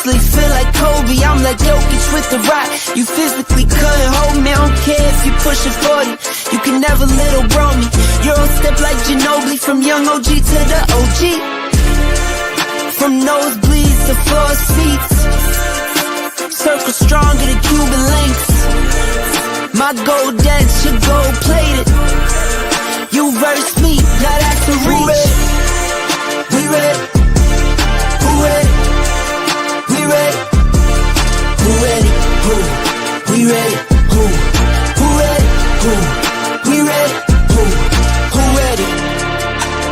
mentally feel like Kobe, I'm like Jokic with the rock. You physically couldn't hold me, I don't care if you pushing 40. You can never little bro me. Euro step like Ginobili, from young OG to the OG. From nosebleeds to floor seats, circle stronger than Cuban links. My gold dance, your gold plated. You verse me, now that's a reach. We ready? Who ready? We ready? Who ready? Who? We ready? Who? Who ready? Who? We ready? Who? Who ready?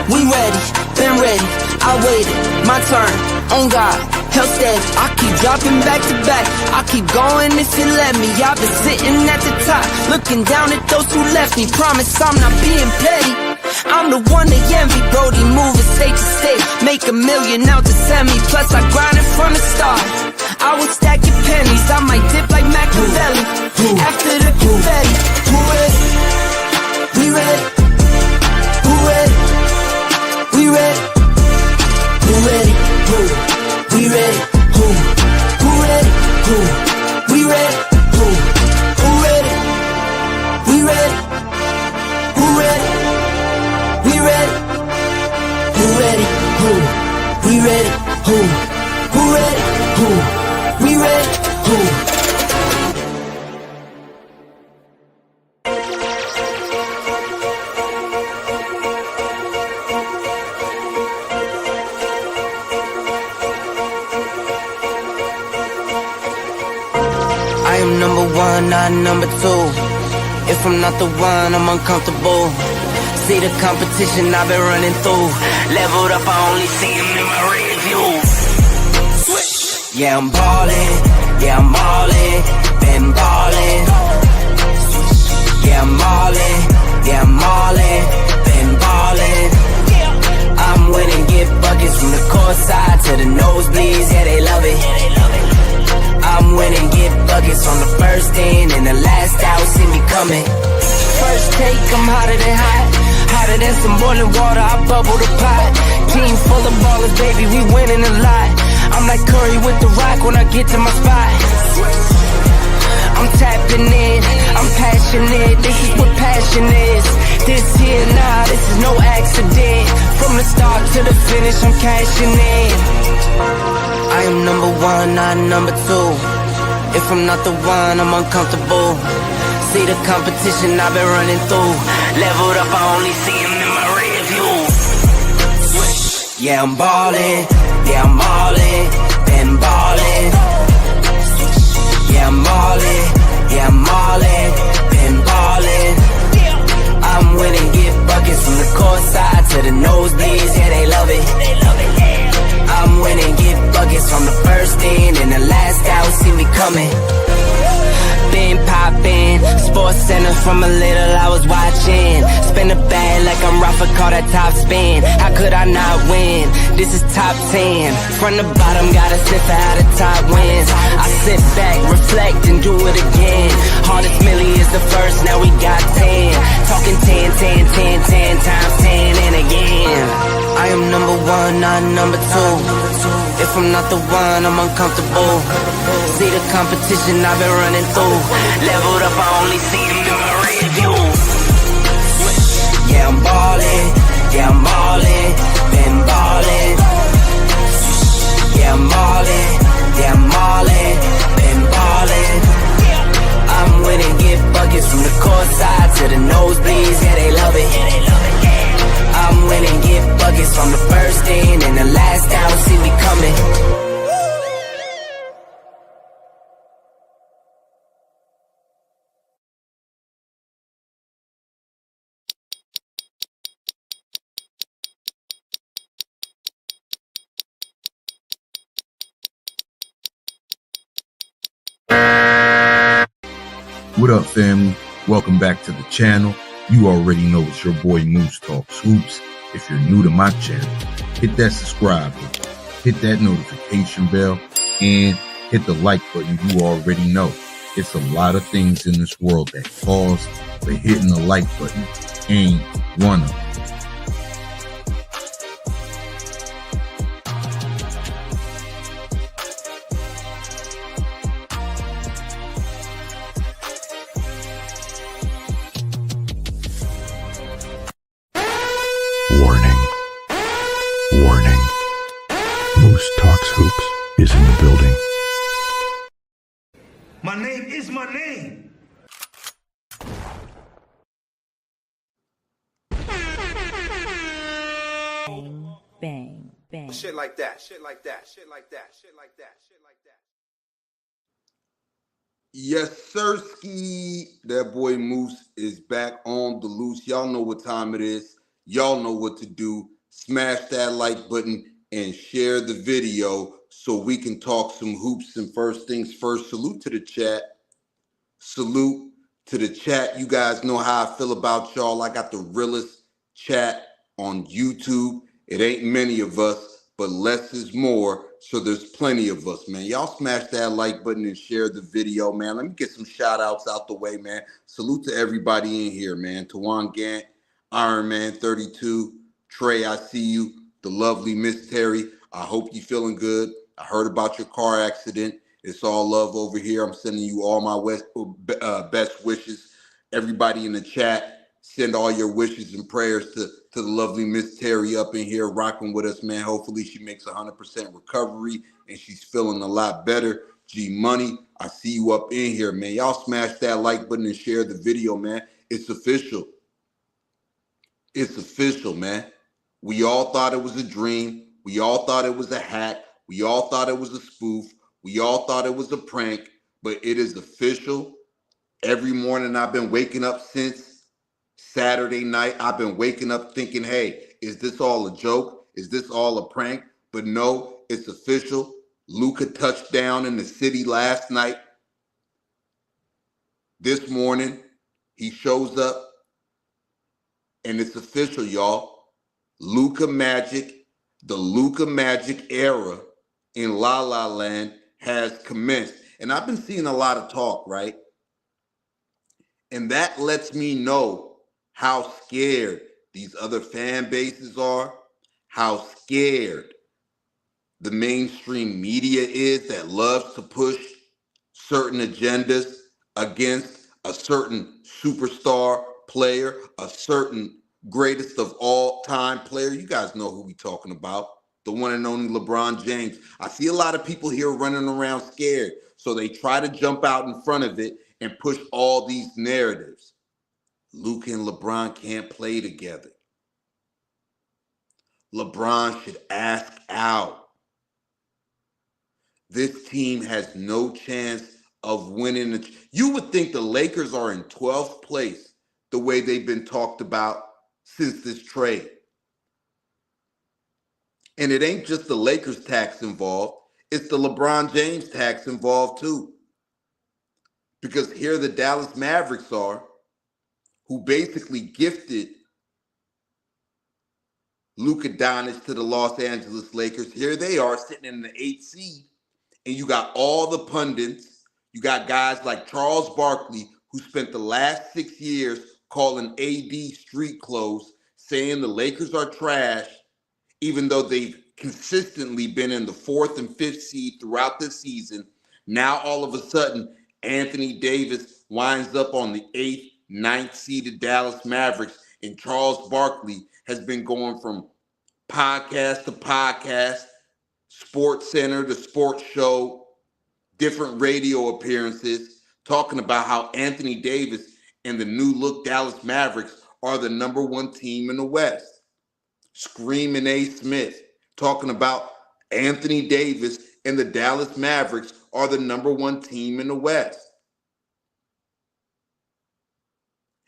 We ready, been ready, I waited, my turn, on God, hell steady. I keep dropping back to back, I keep going if you let me. I've been sitting at the top, looking down at those who left me. Promise I'm not being petty, I'm the one they envy. Brody moving state to state, make $1 million out to send me. Plus I grinded from the start, I would stack your pennies, I might dip like Machiavelli. After the confetti, who ready? We ready? Who ready? We ready? Who ready? Who? We ready? Who? Who ready? Who? We ready? Who? Who ready? We ready? Who ready? We ready? Who ready? Who? We ready? Who? Who ready? Who? We ready? Who? Number one, not number two. If I'm not the one, I'm uncomfortable. See the competition I've been running through. Leveled up, I only see them in my rear view. Yeah, I'm ballin', yeah, I'm ballin', been ballin'. Yeah, I'm ballin', yeah, I'm ballin', been ballin'. I'm winning, get buckets from the court side to the nosebleeds, yeah, they love it. I'm winning, get buckets on the first in and the last out, see me coming. First take, I'm hotter than hot, hotter than some boiling water, I bubble the pot. Team full of ballers, baby, we winning a lot. I'm like Curry with the rock when I get to my spot. I'm tapping in, I'm passionate, this is what passion is. This here, nah, this is no accident. From the start to the finish, I'm cashing in. I am number one, not number two. If I'm not the one, I'm uncomfortable. See the competition I've been running through. Leveled up, I only see them in my rear view. Yeah, I'm ballin', yeah, I'm ballin', been ballin'. Yeah, I'm ballin', yeah, I'm ballin', been ballin'. I'm winning, get buckets from the court side to the nosebleeds, yeah, they love it. I'm winning, get buckets from the first in and the last out, see me coming. Been poppin', Sports Center from a little I was watching. Spin a bag like I'm Rafa, call that top spin. How could I not win? This is top 10. From the bottom, gotta sit for how the top wins. I sit back, reflect, and do it again. Hardest milli is the first, now we got 10. Talking 10, 10, 10, 10 times 10 and again. I am number one, not number two. If I'm not the one, I'm uncomfortable. See the competition I've been running through. Leveled up, I only see them in my rear view. Yeah, I'm ballin', yeah, I'm ballin', been ballin'. Yeah, I'm ballin', yeah, I'm ballin', been ballin'. I'm winning, get buckets from the court side to the nosebleeds, yeah, they love it. I'm winning, get buckets from the first in and the last out, see me coming. What up, family? Welcome back to the channel. You already know it's your boy Moose Talks Hoops. If you're new to my channel, hit that subscribe button, hit that notification bell, and hit the like button. You already know it's a lot of things in this world that cause, but hitting the like button ain't one of them. Warning. Warning. Moose Talks Hoops is in the building. My name is my name. Bang, bang. Shit like that, shit like that, shit like that, shit like that, shit like that. Yes, sirski. That boy Moose is back on the loose. Y'all know what time it is. Y'all know what to do. Smash that like button and share the video so we can talk some hoops. And first things first, salute to the chat. Salute to the chat. You guys know how I feel about y'all. I got the realest chat on YouTube. It ain't many of us, but less is more. So there's plenty of us, man. Y'all smash that like button and share the video, man. Let me get some shout outs out the way, man. Salute to everybody in here, man. Tawan Gant, Iron Man 32, Trey, I see you. The lovely Miss Terry. I hope you feeling good. I heard about your car accident. It's all love over here. I'm sending you all my best wishes. Everybody in the chat, send all your wishes and prayers to the lovely Miss Terry up in here rocking with us, man. Hopefully she makes 100% recovery and she's feeling a lot better. G Money, I see you up in here, man. Y'all smash that like button and share the video, man. It's official. It's official, man. We all thought it was a dream. We all thought it was a hack. We all thought it was a spoof. We all thought it was a prank, but it is official. Every morning I've been waking up since Saturday night. I've been waking up thinking, hey, is this all a joke? Is this all a prank? But no, it's official. Luka touched down in the city last night. This morning, he shows up, and it's official, y'all. Luka Magic, the Luka Magic era in La La Land has commenced. And I've been seeing a lot of talk, right? And that lets me know how scared these other fan bases are, how scared the mainstream media is that loves to push certain agendas against a certain superstar player, a certain greatest of all time player. You guys know who we talking about. The one and only LeBron James. I see a lot of people here running around scared. So they try to jump out in front of it and push all these narratives. Luka and LeBron can't play together. LeBron should ask out. This team has no chance of winning. You would think the Lakers are in 12th place the way they've been talked about since this trade. And it ain't just the Lakers tax involved. It's the LeBron James tax involved too. Because here the Dallas Mavericks are, who basically gifted Luka Doncic to the Los Angeles Lakers. Here they are sitting in the 8th seed. And you got all the pundits. You got guys like Charles Barkley, who spent the last 6 years calling AD street clothes, saying the Lakers are trash, even though they've consistently been in the 4th and 5th seed throughout this season. Now, all of a sudden, Anthony Davis winds up on the 8th, 9th seeded Dallas Mavericks, and Charles Barkley has been going from podcast to podcast, Sports Center to sports show, different radio appearances, talking about how Anthony Davis and the new look Dallas Mavericks are the #1 team in the West. Screaming A. Smith, talking about Anthony Davis and the Dallas Mavericks are the #1 team in the West.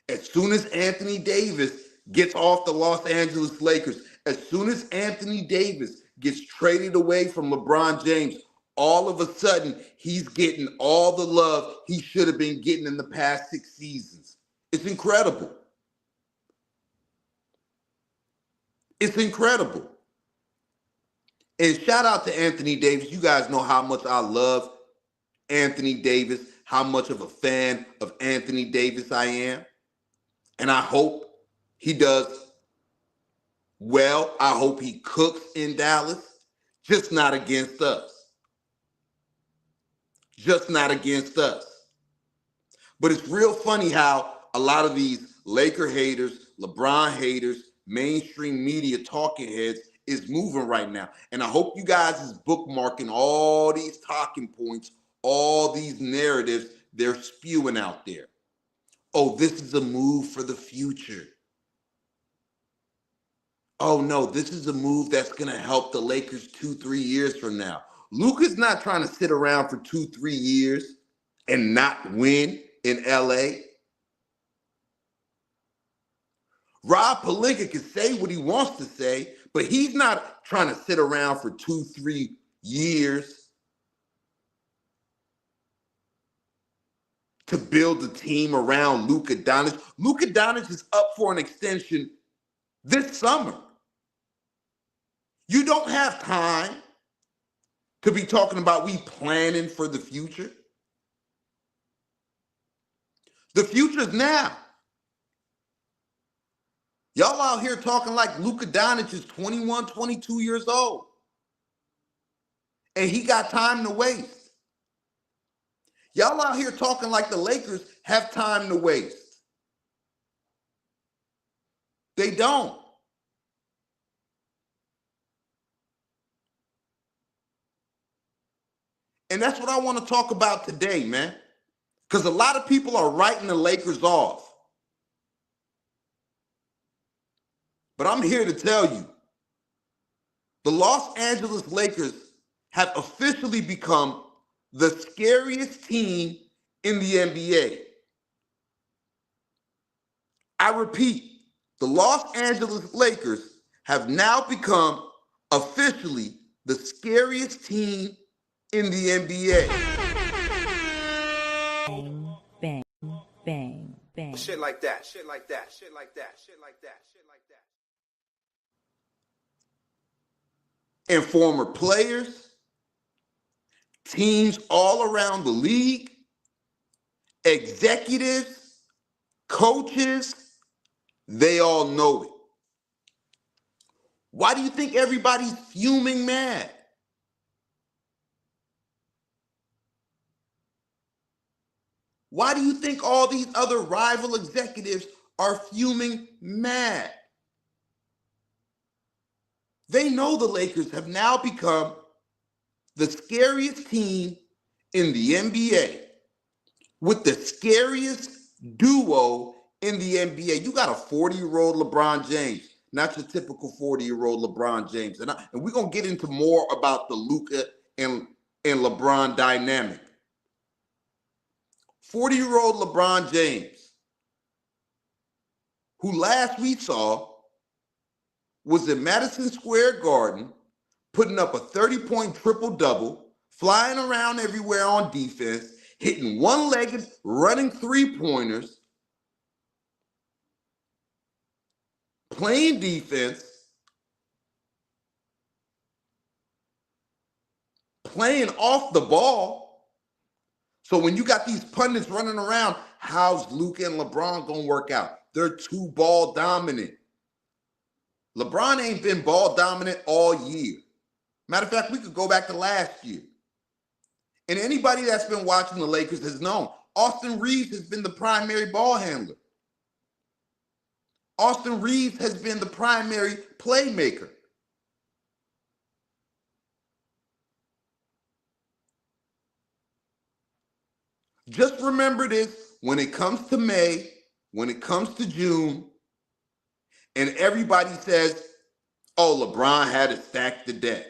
As soon as Anthony Davis gets off the Los Angeles Lakers, as soon as Anthony Davis gets traded away from LeBron James, all of a sudden he's getting all the love he should have been getting in the past 6 seasons. It's incredible. It's incredible. And shout out to Anthony Davis. You guys know how much I love Anthony Davis, how much of a fan of Anthony Davis I am. And I hope he does well. I hope he cooks in Dallas, just not against us. Just not against us. But it's real funny how a lot of these Laker haters, LeBron haters, mainstream media talking heads is moving right now. And I hope you guys is bookmarking all these talking points, all these narratives they're spewing out there. Oh, this is a move for the future. Oh no, this is a move that's going to help the Lakers 2-3 years from now. Luka's not trying to sit around for 2-3 years and not win in LA. Rob Pelinka can say what he wants to say, but he's not trying to sit around for 2-3 years to build a team around Luka Doncic. Luka Doncic is up for an extension this summer. You don't have time to be talking about we planning for the future. The future's now. Y'all out here talking like Luka Doncic is 21, 22 years old. And he got time to waste. Y'all out here talking like the Lakers have time to waste. They don't. And that's what I want to talk about today, man. Because a lot of people are writing the Lakers off. But I'm here to tell you, the Los Angeles Lakers have officially become the scariest team in the NBA. I repeat, the Los Angeles Lakers have now become officially the scariest team in the NBA. Bang, bang, bang, bang. Shit like that, shit like that, shit like that, shit like that, shit like that. And former players, teams all around the league, executives, coaches, they all know it. Why do you think everybody's fuming mad? Why do you think all these other rival executives are fuming mad? They know the Lakers have now become the scariest team in the NBA with the scariest duo in the NBA. You got a 40-year-old LeBron James, not your typical 40-year-old LeBron James. And we're going to get into more about the Luka and LeBron dynamic. 40-year-old LeBron James, who last we saw was in Madison Square Garden, putting up a 30-point triple-double, flying around everywhere on defense, hitting one-legged, running three-pointers, playing defense, playing off the ball. So when you got these pundits running around, how's Luka and LeBron going to work out? They're too ball dominant. LeBron ain't been ball dominant all year. Matter of fact, we could go back to last year. And anybody that's been watching the Lakers has known Austin Reeves has been the primary ball handler. Austin Reeves has been the primary playmaker. Just remember this, when it comes to May, when it comes to June, and everybody says, oh, LeBron had to stack the deck.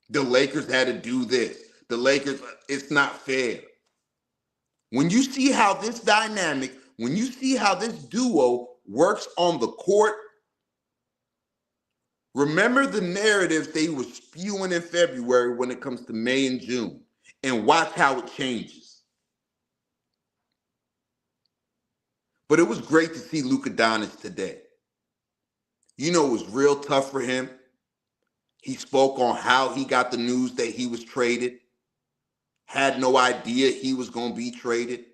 The Lakers had to do this. The Lakers, it's not fair. When you see how this dynamic, when you see how this duo works on the court, remember the narratives they were spewing in February when it comes to May and June, and watch how it changes. But it was great to see Luka Doncic today. You know, it was real tough for him. He spoke on how he got the news that he was traded. Had no idea he was going to be traded.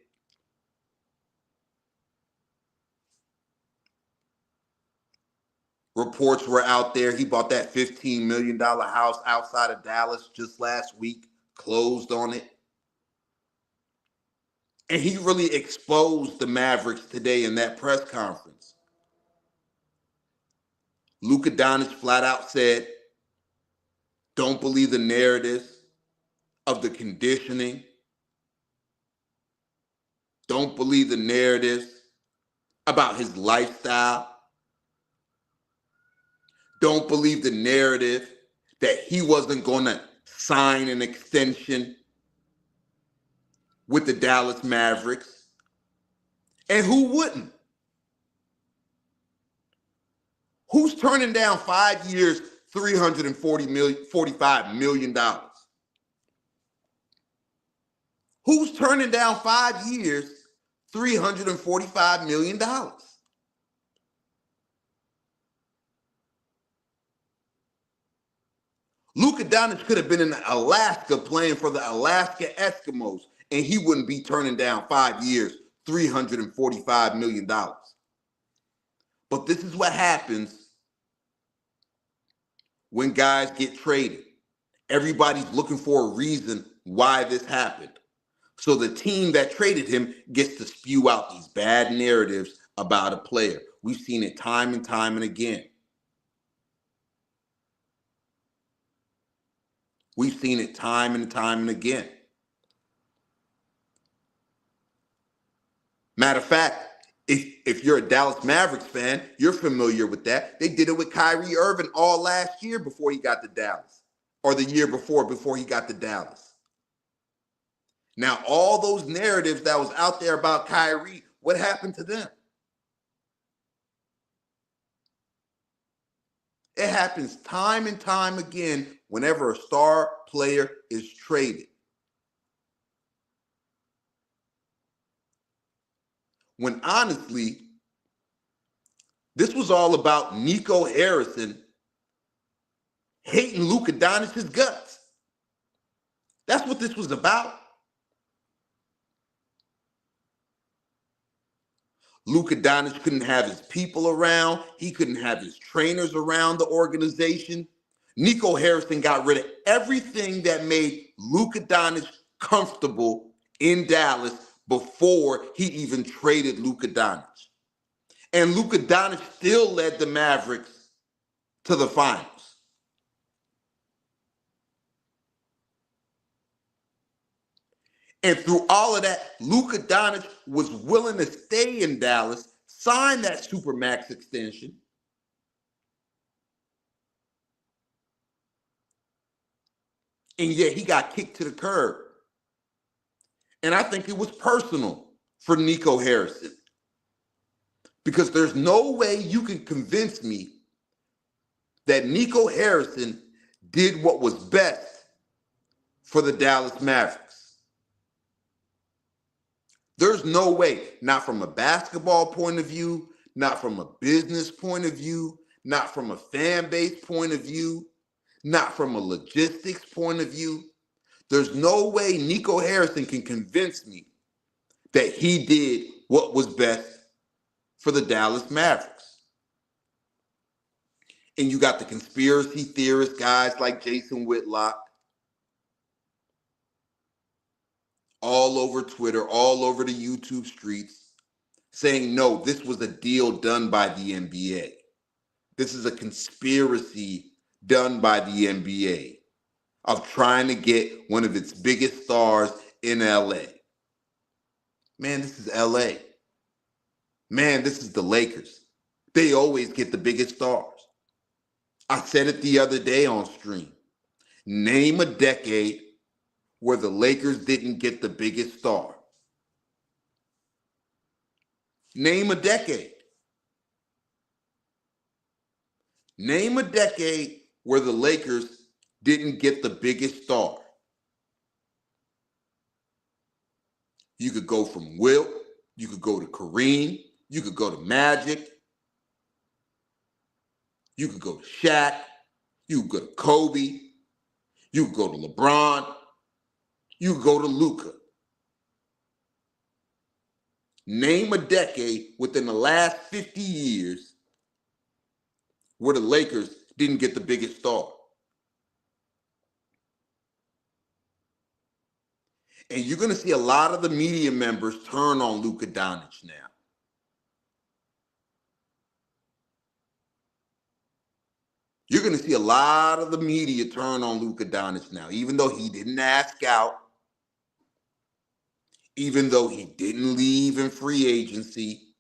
Reports were out there. He bought that $15 million house outside of Dallas just last week, closed on it. And he really exposed the Mavericks today in that press conference. Luka Doncic flat out said, don't believe the narratives of the conditioning. Don't believe the narratives about his lifestyle. Don't believe the narrative that he wasn't going to sign an extension with the Dallas Mavericks. And who wouldn't? Who's turning down 5 years, $45 million? Who's turning down 5 years, $345 million? Luka Doncic could have been in Alaska playing for the Alaska Eskimos, and he wouldn't be turning down 5 years, $345 million. But this is what happens when guys get traded. Everybody's looking for a reason why this happened. So the team that traded him gets to spew out these bad narratives about a player. We've seen it time and time and again. We've seen it time and time and again. Matter of fact, if you're a Dallas Mavericks fan, you're familiar with that. They did it with Kyrie Irving all last year before he got to Dallas, or the year before he got to Dallas. Now, all those narratives that was out there about Kyrie, what happened to them? It happens time and time again whenever a star player is traded. When honestly, this was all about Nico Harrison hating Luka Doncic's guts. That's what this was about. Luka Doncic couldn't have his people around. He couldn't have his trainers around the organization. Nico Harrison got rid of everything that made Luka Doncic comfortable in Dallas before he even traded Luka Doncic. And Luka Doncic still led the Mavericks to the finals. And through all of that, Luka Doncic was willing to stay in Dallas, sign that Supermax extension. And yet he got kicked to the curb. And I think it was personal for Nico Harrison. Because there's no way you can convince me that Nico Harrison did what was best for the Dallas Mavericks. There's no way, not from a basketball point of view, not from a business point of view, not from a fan base point of view, not from a logistics point of view. There's no way Nico Harrison can convince me that he did what was best for the Dallas Mavericks. And you got the conspiracy theorist guys like Jason Whitlock, all over Twitter, all over the YouTube streets, saying, no, this was a deal done by the NBA. This is a conspiracy done by the NBA of trying to get one of its biggest stars in LA. Man, this is LA. Man, this is the Lakers. They always get the biggest stars. I said it the other day on stream. Name a decade where the Lakers didn't get the biggest star. Name a decade. Name a decade where the Lakers didn't get the biggest star. You could go from Wilt, you could go to Kareem, you could go to Magic, you could go to Shaq, you could go to Kobe, you could go to LeBron, you could go to Luka. Name a decade within the last 50 years where the Lakers didn't get the biggest star. And you're going to see a lot of the media members turn on Luka Doncic now. you're going to see a lot of the media turn on Luka Doncic now, even though he didn't ask out, even though he didn't leave in free agency.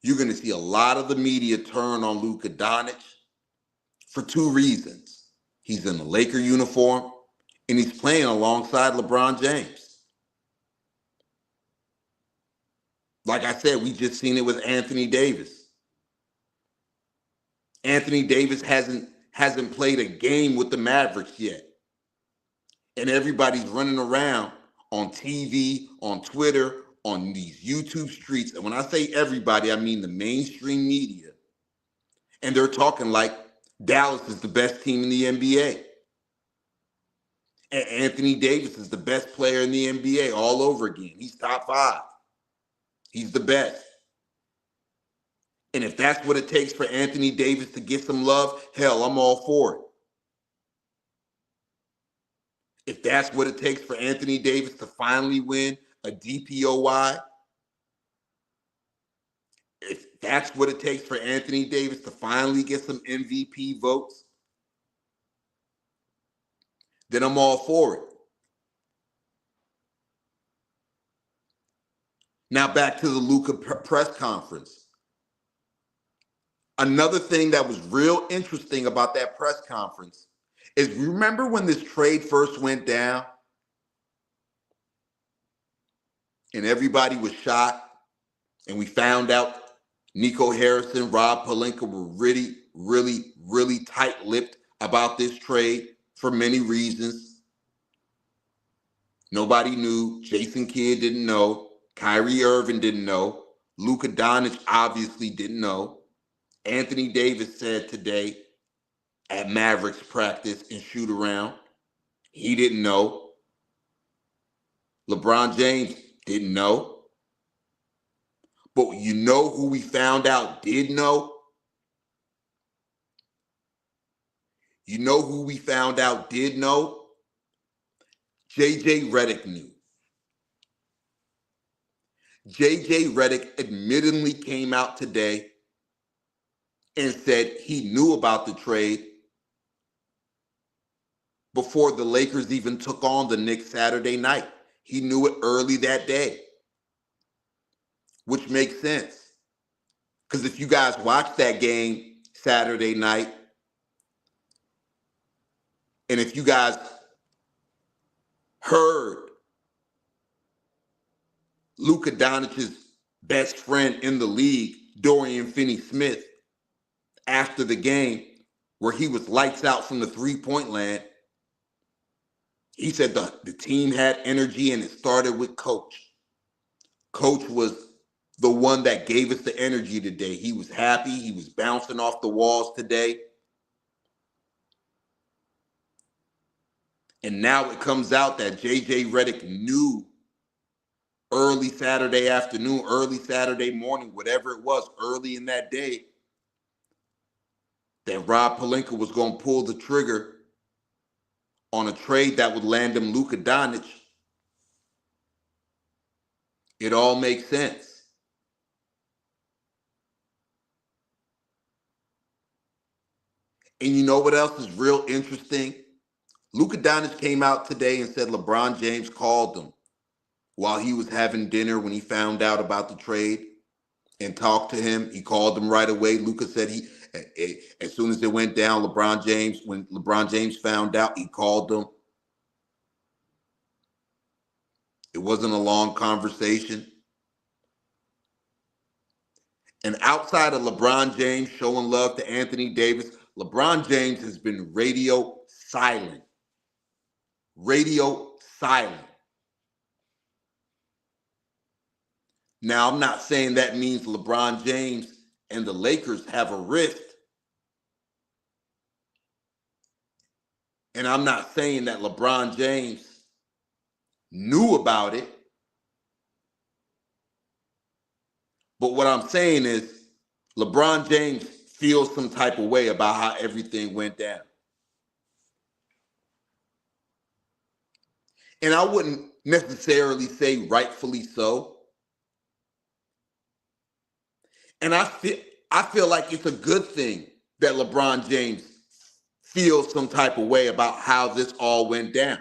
You're going to see a lot of the media turn on Luka Doncic for two reasons. He's in a Laker uniform, and he's playing alongside LeBron James. Like I said, we just seen it with Anthony Davis. Anthony Davis hasn't played a game with the Mavericks yet. And everybody's running around on TV, on Twitter, on these YouTube streets. And when I say everybody, I mean the mainstream media. And they're talking like Dallas is the best team in the NBA. And Anthony Davis is the best player in the NBA all over again. He's top 5. He's the best. And if that's what it takes for Anthony Davis to get some love, hell, I'm all for it. If that's what it takes for Anthony Davis to finally win a DPOY, if that's what it takes for Anthony Davis to finally get some MVP votes, then I'm all for it. Now back to the Luka press conference. Another thing that was real interesting about that press conference is, remember when this trade first went down and everybody was shocked and we found out Nico Harrison, Rob Pelinka were really, really, really tight-lipped about this trade for many reasons. Nobody knew. Jason Kidd didn't know. Kyrie Irving didn't know. Luka Doncic obviously didn't know. Anthony Davis said today at Mavericks practice and shoot around, he didn't know. LeBron James didn't know. But you know who we found out did know? You know who we found out did know? JJ Redick knew. JJ Redick admittedly came out today and said he knew about the trade before the Lakers even took on the Knicks Saturday night. He knew it early that day, which makes sense. Because if you guys watched that game Saturday night, and if you guys heard Luka Doncic's best friend in the league, Dorian Finney-Smith, after the game, where he was lights out from the three-point land, he said the team had energy and it started with Coach. Coach was the one that gave us the energy today. He was happy. He was bouncing off the walls today. And now it comes out that JJ Redick knew early Saturday afternoon, early Saturday morning, whatever it was, early in that day, that Rob Pelinka was going to pull the trigger on a trade that would land him Luka Doncic. It all makes sense. And you know what else is real interesting? Luka Doncic came out today and said LeBron James called him while he was having dinner when he found out about the trade and talked to him. He called him right away. Luka said as soon as it went down, when LeBron James found out, he called him. It wasn't a long conversation. And outside of LeBron James showing love to Anthony Davis, LeBron James has been radio silent. Radio silent. Now, I'm not saying that means LeBron James and the Lakers have a rift. And I'm not saying that LeBron James knew about it. But what I'm saying is LeBron James feels some type of way about how everything went down. And I wouldn't necessarily say rightfully so. And I I feel like it's a good thing that LeBron James feels some type of way about how this all went down.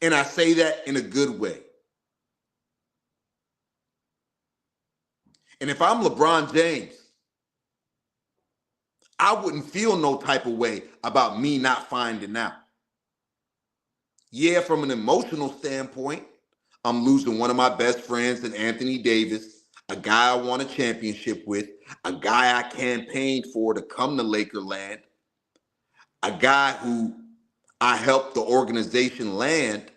And I say that in a good way. And if I'm LeBron James, I wouldn't feel no type of way about me not finding out. Yeah, from an emotional standpoint, I'm losing one of my best friends in Anthony Davis, a guy I won a championship with, a guy I campaigned for to come to Lakerland, a guy who I helped the organization land,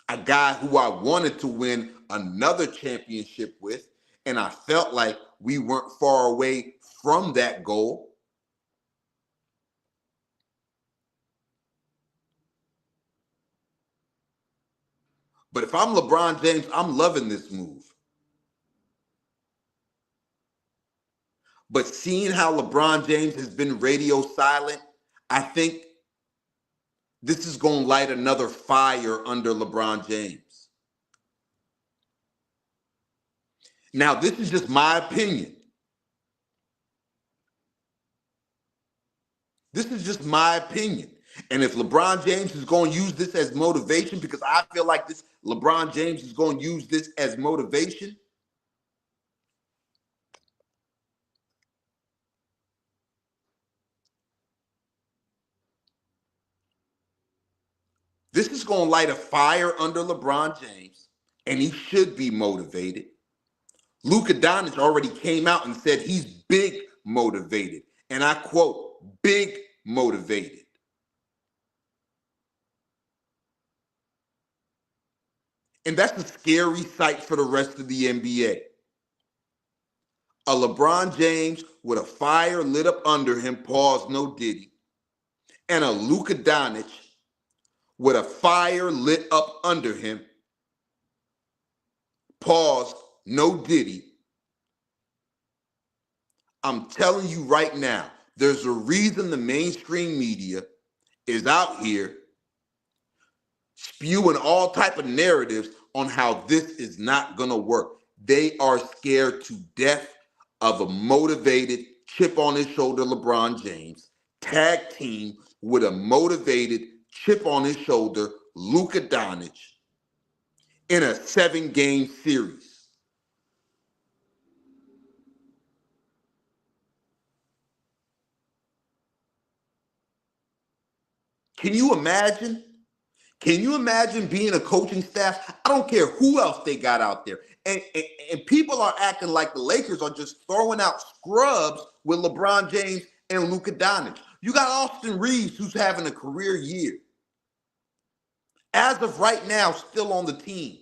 a guy who I wanted to win another championship with, and I felt like we weren't far away from that goal. But if I'm LeBron James, I'm loving this move. But seeing how LeBron James has been radio silent, I think this is going to light another fire under LeBron James. Now, this is just my opinion. This is just my opinion. And if LeBron James is going to use this as motivation, because I feel like this, LeBron James is going to use this as motivation, this is going to light a fire under LeBron James, and he should be motivated. Luka Doncic already came out and said he's big motivated. And I quote, big motivated. And that's a scary sight for the rest of the NBA. A LeBron James with a fire lit up under him, pause, no Diddy, and a Luka Doncic with a fire lit up under him, pause, no Diddy. I'm telling you right now, there's a reason the mainstream media is out here spewing all type of narratives on how this is not going to work. They are scared to death of a motivated, chip on his shoulder LeBron James tag team with a motivated, chip on his shoulder Luka Doncic in a 7-game series. Can you imagine? Can you imagine being a coaching staff? I don't care who else they got out there. And people are acting like the Lakers are just throwing out scrubs with LeBron James and Luka Doncic. You got Austin Reeves, who's having a career year. As of right now, still on the team.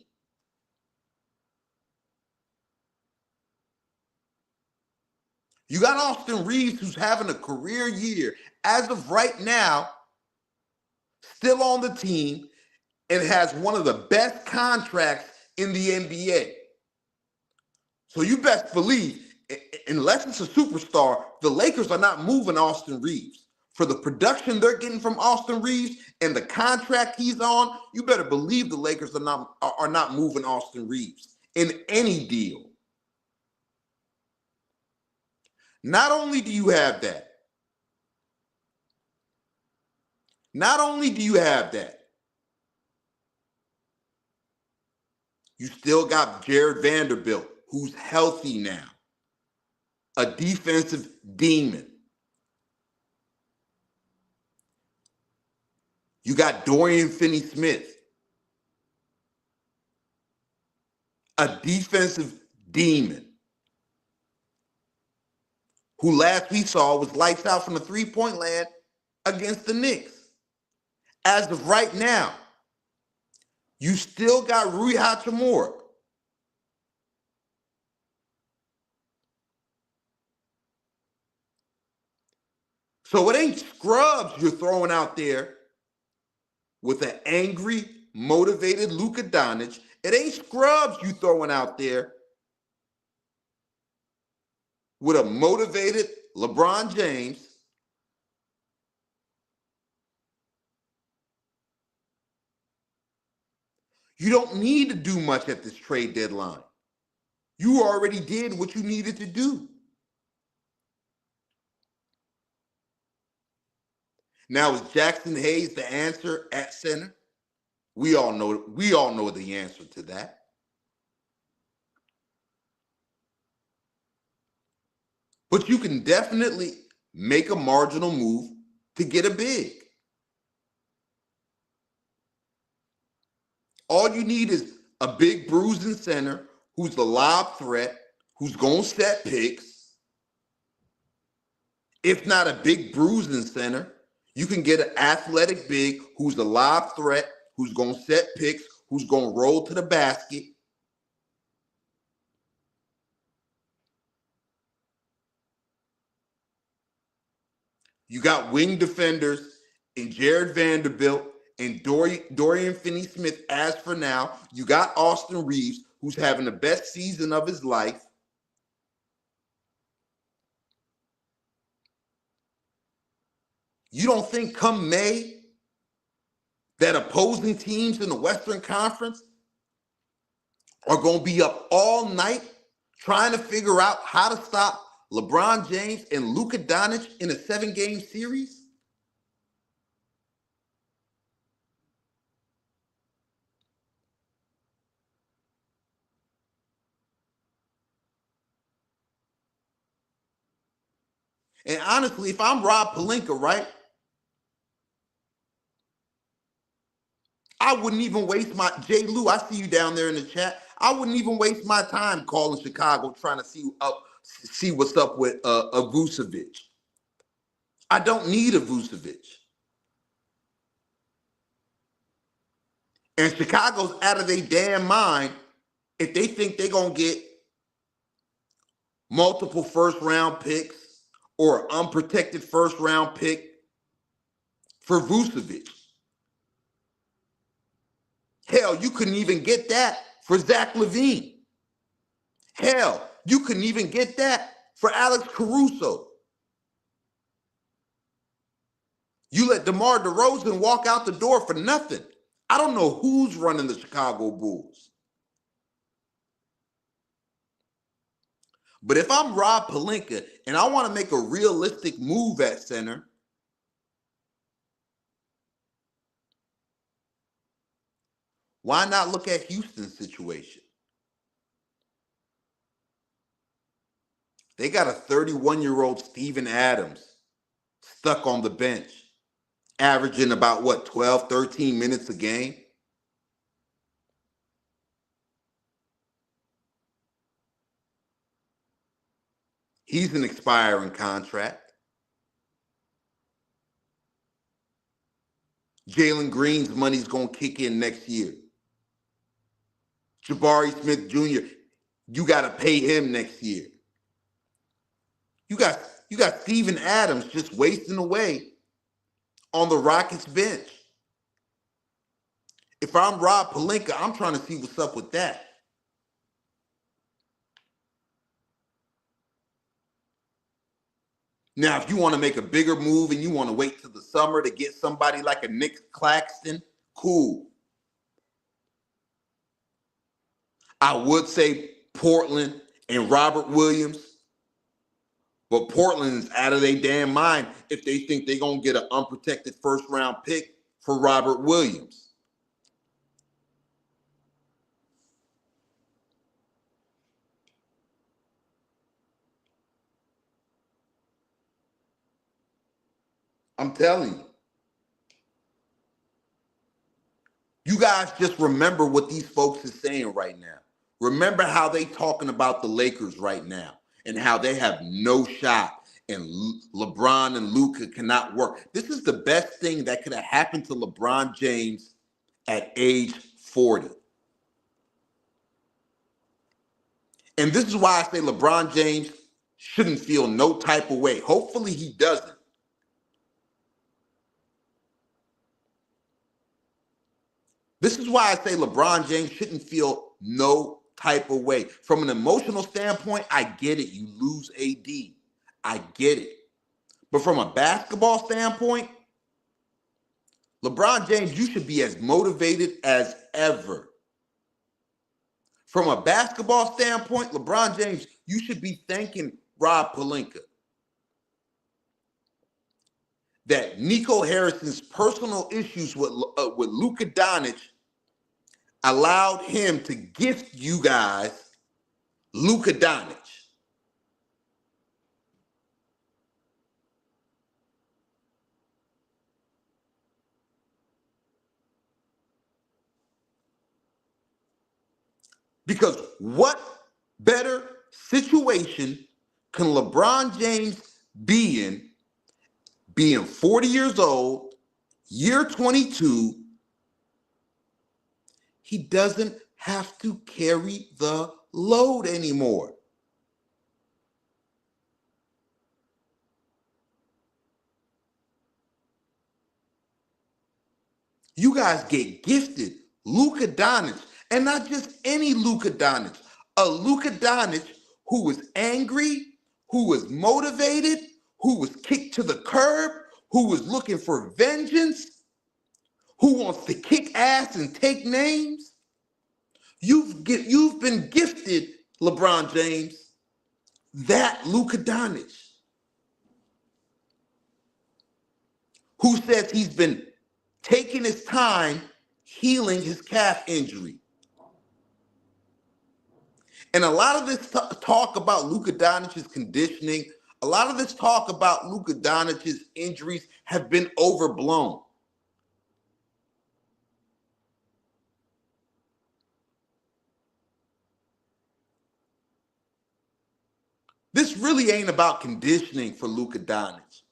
You got Austin Reeves, who's having a career year. As of right now, still on the team, and has one of the best contracts in the NBA. So you best believe, unless it's a superstar, the Lakers are not moving Austin Reeves. For the production they're getting from Austin Reeves and the contract he's on, you better believe the Lakers are not moving Austin Reeves in any deal. Not only do you have that, you still got Jared Vanderbilt, who's healthy now, a defensive demon. You got Dorian Finney-Smith, a defensive demon, who last we saw was lights out from the three-point land against the Knicks. As of right now, you still got Rui Hachimura. So it ain't scrubs you're throwing out there with an angry, motivated Luka Doncic. It ain't scrubs you throwing out there with a motivated LeBron James. You don't need to do much at this trade deadline. You already did what you needed to do. Now, is Jackson Hayes the answer at center? We all know the answer to that. But you can definitely make a marginal move to get a big. All you need is a big bruising center who's the lob threat, who's going to set picks. If not a big bruising center, you can get an athletic big who's the lob threat, who's going to set picks, who's going to roll to the basket. You got wing defenders in Jared Vanderbilt and Dorian Finney-Smith as for now. You got Austin Reeves, who's having the best season of his life. You don't think come May that opposing teams in the Western Conference are going to be up all night trying to figure out how to stop LeBron James and Luka Doncic in a 7-game series? And honestly, if I'm Rob Pelinka, right, I wouldn't even waste my, J. Lou, I see you down there in the chat. I wouldn't even waste my time calling Chicago trying to see what's up with Vucevic. I don't need a Vucevic. And Chicago's out of their damn mind if they think they're going to get multiple first-round picks or an unprotected first-round pick for Vucevic. Hell, you couldn't even get that for Zach LaVine. Hell, you couldn't even get that for Alex Caruso. You let DeMar DeRozan walk out the door for nothing. I don't know who's running the Chicago Bulls. But if I'm Rob Pelinka and I want to make a realistic move at center, why not look at Houston's situation? They got a 31-year-old Steven Adams stuck on the bench, averaging about, 12, 13 minutes a game? He's an expiring contract. Jalen Green's money's going to kick in next year. Jabari Smith Jr., you got to pay him next year. You got Steven Adams just wasting away on the Rockets bench. If I'm Rob Pelinka, I'm trying to see what's up with that. Now, if you want to make a bigger move and you want to wait till the summer to get somebody like a Nick Claxton, cool. I would say Portland and Robert Williams, but Portland is out of their damn mind if they think they're going to get an unprotected first-round pick for Robert Williams. I'm telling you. You guys just remember what these folks are saying right now. Remember how they talking about the Lakers right now and how they have no shot and LeBron and Luka cannot work. This is the best thing that could have happened to LeBron James at age 40. And this is why I say LeBron James shouldn't feel no type of way. Hopefully he doesn't. This is why I say LeBron James shouldn't feel no type of way. From an emotional standpoint, I get it. You lose AD. I get it. But from a basketball standpoint, LeBron James, you should be as motivated as ever From a basketball standpoint, LeBron James, you should be thanking Rob Pelinka that Nico Harrison's personal issues with Luka Doncic allowed him to gift you guys Luka Doncic. Because what better situation can LeBron James be in, being 40 years old, year 22? He doesn't have to carry the load anymore. You guys get gifted Luka Doncic, and not just any Luka Doncic, a Luka Doncic who was angry, who was motivated, who was kicked to the curb, who was looking for vengeance, who wants to kick ass and take names. You've been gifted, LeBron James, that Luka Doncic, who says he's been taking his time healing his calf injury. And a lot of this talk about Luka Doncic's conditioning, a lot of this talk about Luka Doncic's injuries have been overblown. This really ain't about conditioning for Luka Doncic.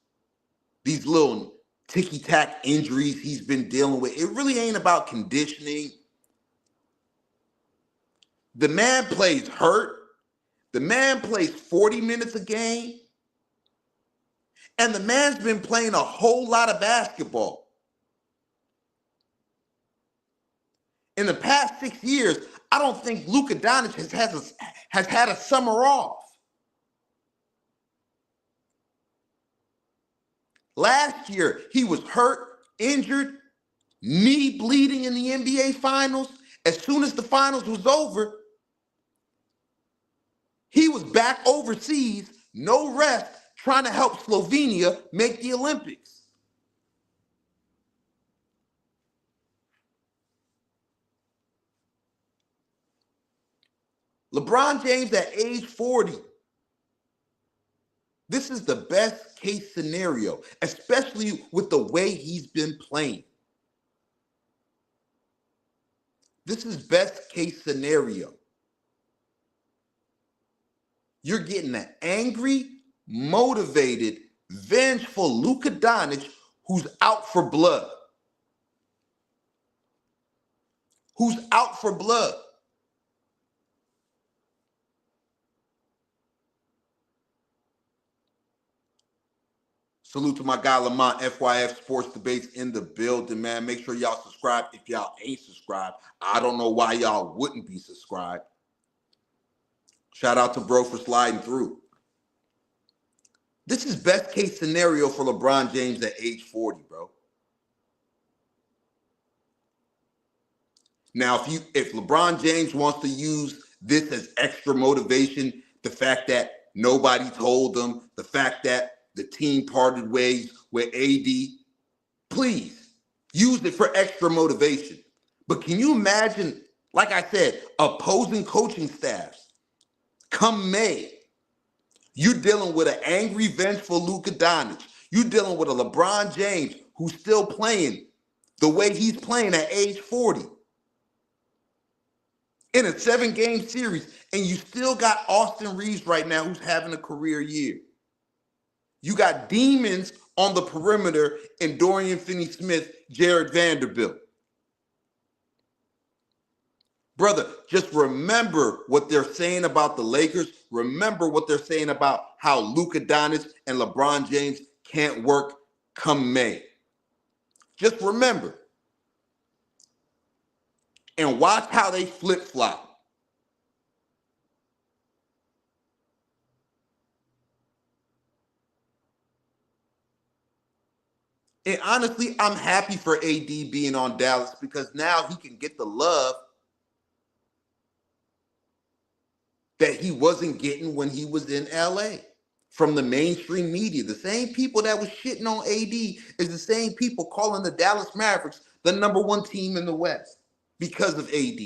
These little ticky-tack injuries he's been dealing with, it really ain't about conditioning. The man plays hurt. The man plays 40 minutes a game. And the man's been playing a whole lot of basketball. In the past 6 years, I don't think Luka Doncic has had a summer off. Last year, he was hurt, injured, knee bleeding in the NBA Finals. As soon as the finals was over, he was back overseas, no rest, trying to help Slovenia make the Olympics. LeBron James at age 40. This is the best case scenario, especially with the way he's been playing. This is best case scenario. You're getting an angry, motivated, vengeful Luka Doncic who's out for blood. Who's out for blood. Salute to my guy Lamont, FYF Sports Debates in the building, man. Make sure y'all subscribe if y'all ain't subscribed. I don't know why y'all wouldn't be subscribed. Shout out to bro for sliding through. This is best case scenario for LeBron James at age 40, bro. Now, if LeBron James wants to use this as extra motivation, the fact that nobody told him, the fact that the team parted ways with AD, please use it for extra motivation. But can you imagine, like I said, opposing coaching staffs come May? You're dealing with an angry, vengeful Luka Doncic. You're dealing with a LeBron James who's still playing the way he's playing at age 40 in a 7-game series, and you still got Austin Reeves right now who's having a career year. You got demons on the perimeter in Dorian Finney-Smith, Jared Vanderbilt. Brother, just remember what they're saying about the Lakers. Remember what they're saying about how Luka Doncic and LeBron James can't work come May. Just remember. And watch how they flip-flop. And honestly, I'm happy for AD being on Dallas because now he can get the love that he wasn't getting when he was in LA from the mainstream media. The same people that was shitting on AD is the same people calling the Dallas Mavericks the #1 team in the West because of AD.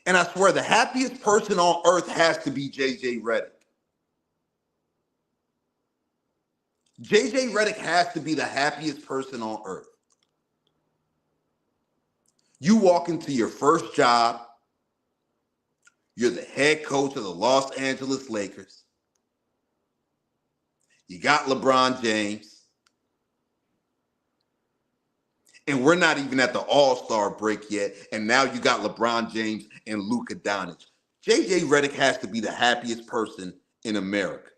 And I swear the happiest person on earth has to be JJ Redick. JJ Redick has to be the happiest person on earth. You walk into your first job, you're the head coach of the Los Angeles Lakers. You got LeBron James. And we're not even at the All-Star break yet. And now you got LeBron James and Luka Doncic. JJ Redick has to be the happiest person in America.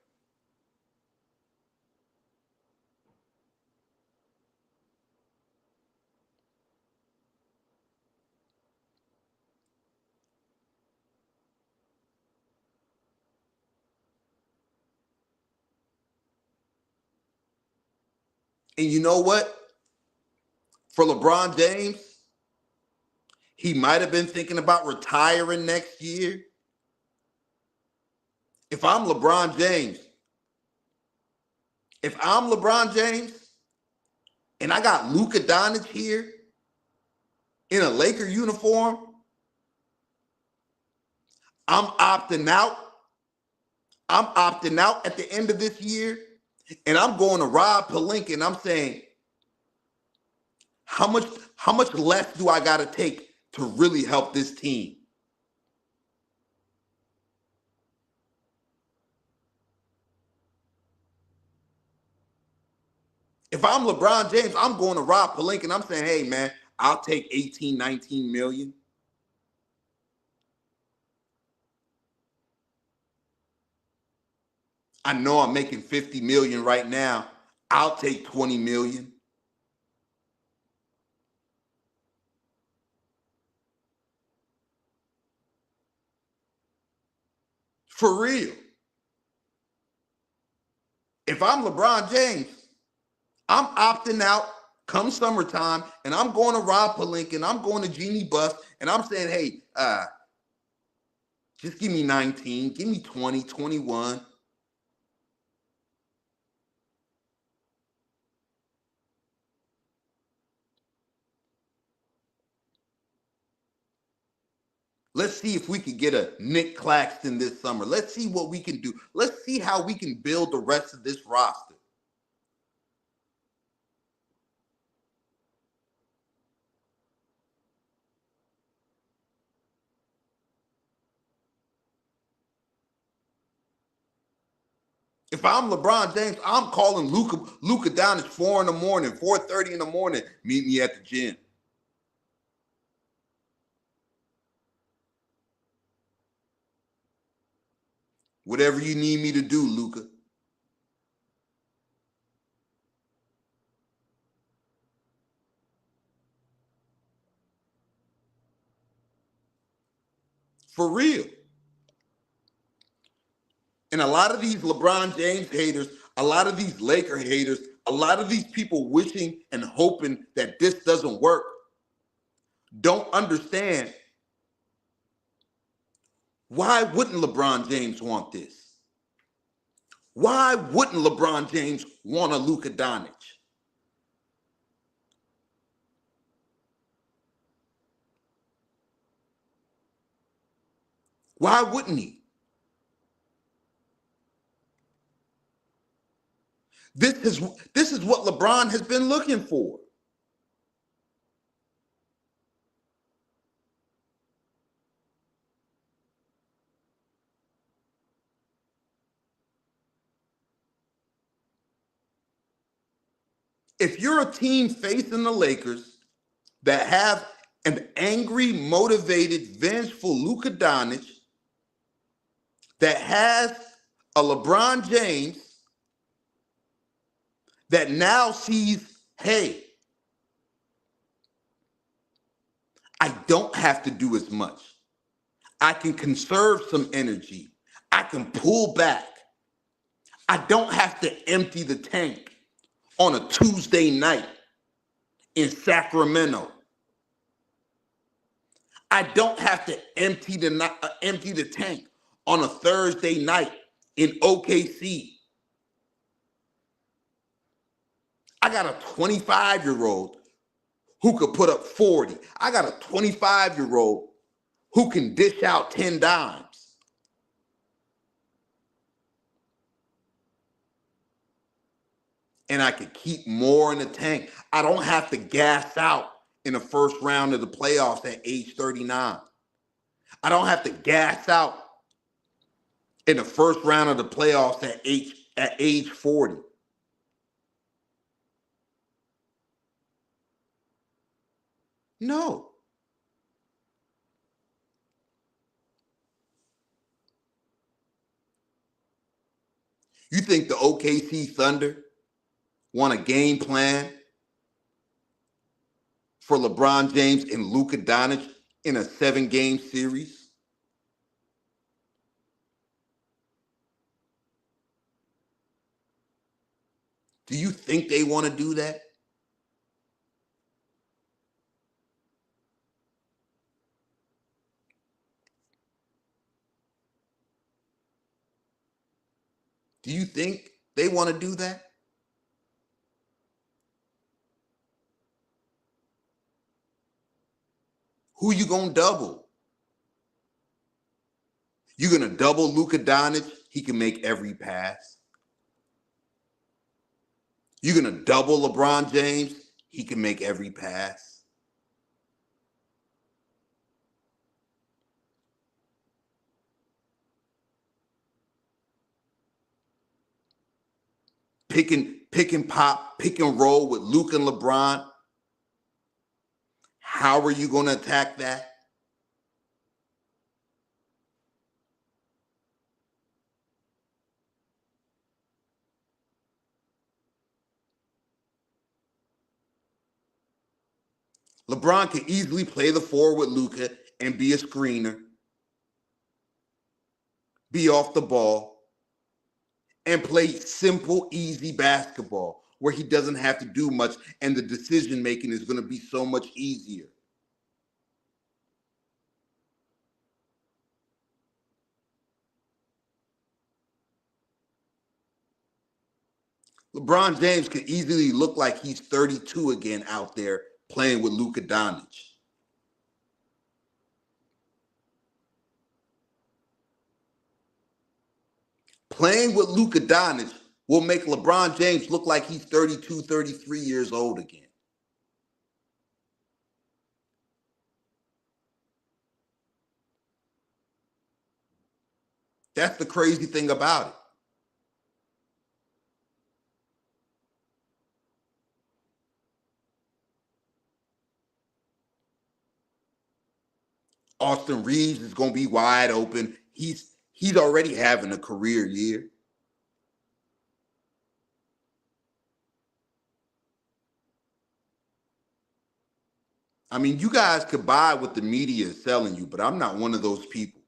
And you know what? For LeBron James, he might have been thinking about retiring next year. If I'm LeBron James, and I got Luka Doncic here in a Laker uniform, I'm opting out. I'm opting out at the end of this year, and I'm going to Rob Pelinka, and I'm saying, how much less do I got to take to really help this team? If I'm LeBron James, I'm going to Rob Pelinka, and I'm saying, hey, man, I'll take 18, 19 million. I know I'm making 50 million right now. I'll take 20 million. For real. If I'm LeBron James, I'm opting out come summertime, and I'm going to Rob Pelinka, and I'm going to Jeannie Buss, and I'm saying, hey, just give me 19, give me 20, 21. Let's see if we can get a Nick Claxton this summer. Let's see what we can do. Let's see how we can build the rest of this roster. If I'm LeBron James, I'm calling Luka down at 4 in the morning, 4:30 in the morning. Meet me at the gym. Whatever you need me to do, Luka. For real. And a lot of these LeBron James haters, a lot of these Laker haters, a lot of these people wishing and hoping that this doesn't work don't understand. Why wouldn't LeBron James want this? Why wouldn't LeBron James want a Luka Doncic? Why wouldn't he? This is what LeBron has been looking for. If you're a team facing the Lakers that have an angry, motivated, vengeful Luka Doncic that has a LeBron James that now sees, hey, I don't have to do as much. I can conserve some energy. I can pull back. I don't have to empty the tank on a Tuesday night in Sacramento. I don't have to empty the tank on a Thursday night in OKC. I got a 25-year-old who could put up 40. I got a 25-year-old who can dish out 10 dimes. And I can keep more in the tank. I don't have to gas out in the first round of the playoffs at age 39. I don't have to gas out in the first round of the playoffs at age 40. No. You think the OKC Thunder want a game plan for LeBron James and Luka Doncic in a 7-game series? Do you think they want to do that? Do you think they want to do that? Who you going to double? You going to double Luka Doncic? He can make every pass. You're going to double LeBron James? He can make every pass. Pick and pop, pick and roll with Luka and LeBron. How are you going to attack that? LeBron can easily play the 4 with Luka and be a screener, be off the ball, and play simple, easy basketball where he doesn't have to do much and the decision-making is going to be so much easier. LeBron James could easily look like he's 32 again out there playing with Luka Doncic. Playing with Luka Doncic will make LeBron James look like he's 32, 33 years old again. That's the crazy thing about it. Austin Reeves is going to be wide open. He's already having a career year. I mean, you guys could buy what the media is selling you, but I'm not one of those people.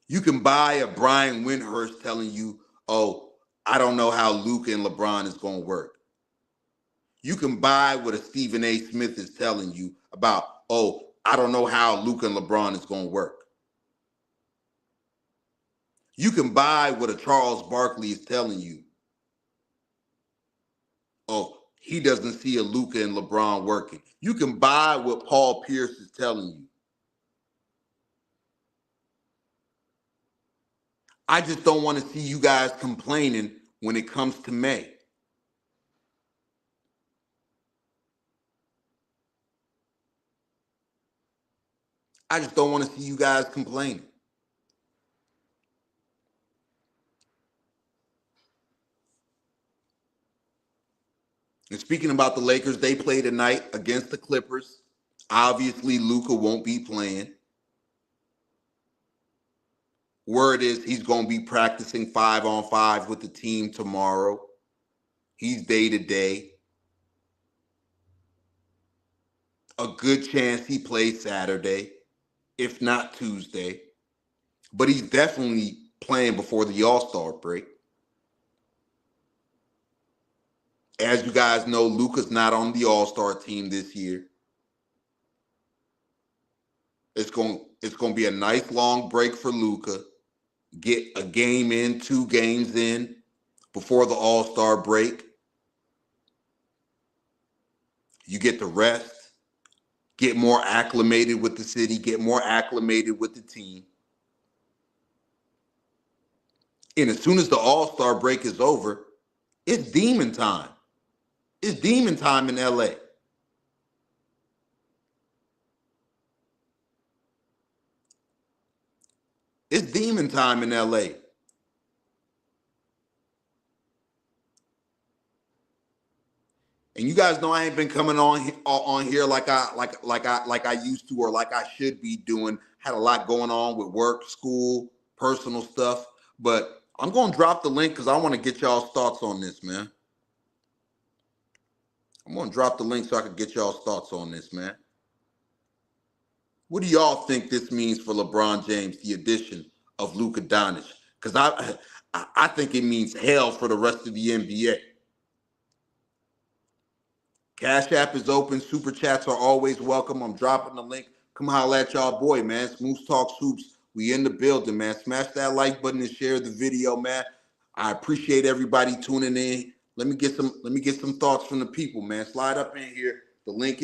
You can buy a Brian Windhorst telling you, oh, I don't know how Luka and LeBron is going to work. You can buy what a Stephen A. Smith is telling you about, oh, I don't know how Luka and LeBron is going to work. You can buy what a Charles Barkley is telling you. Oh, he doesn't see a Luka and LeBron working. You can buy what Paul Pierce is telling you. I just don't want to see you guys complaining when it comes to May. I just don't want to see you guys complaining. And speaking about the Lakers, they play tonight against the Clippers. Obviously, Luka won't be playing. Word is he's going to be practicing 5-on-5 with the team tomorrow. He's day-to-day. A good chance he plays Saturday, if not Tuesday. But he's definitely playing before the All-Star break. As you guys know, Luka's not on the All-Star team this year. It's going to be a nice long break for Luka. Get a game in, 2 games in before the All-Star break. You get to rest, get more acclimated with the city, get more acclimated with the team. And as soon as the All-Star break is over, it's demon time. It's demon time in LA. It's demon time in LA. And you guys know I ain't been coming on here like I used to or like I should be doing. Had a lot going on with work, school, personal stuff. But I'm going to drop the link because I want to get y'all's thoughts on this, man. I'm going to drop the link so I can get y'all's thoughts on this, man. What do y'all think this means for LeBron James, the addition of Luka Doncic? Because I think it means hell for the rest of the NBA. Cash App is open. Super chats are always welcome. I'm dropping the link. Come holla at y'all boy, man. Smooth Talk Hoops. We in the building, man. Smash that like button and share the video, man. I appreciate everybody tuning in. Let me get some thoughts from the people, man. Slide up in here. The link